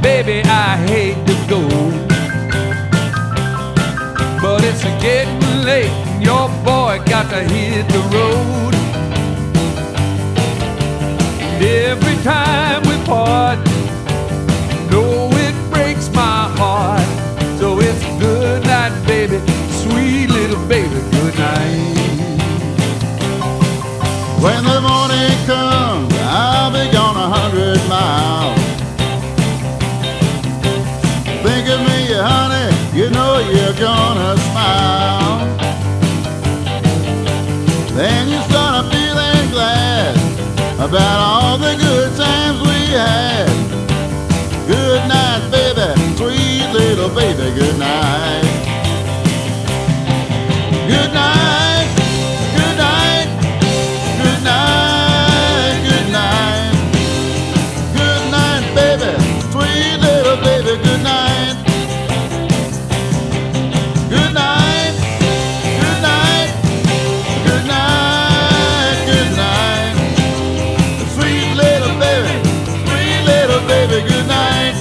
baby, I hate to go, but it's getting late and your boy got to hit the road. And every time we part, no, it breaks my heart. So it's good night, baby, sweet little baby, good night. When the morning comes, I'll be gone 100 miles. Think of me, honey, you know you're gonna smile. Then you start feeling glad about all the good times we had. Good night, baby, sweet little baby, good night. Good night, good night, good night, good night. Good night, baby, sweet little baby, good night. Good night, good night, good night, good night. Sweet little baby, good night.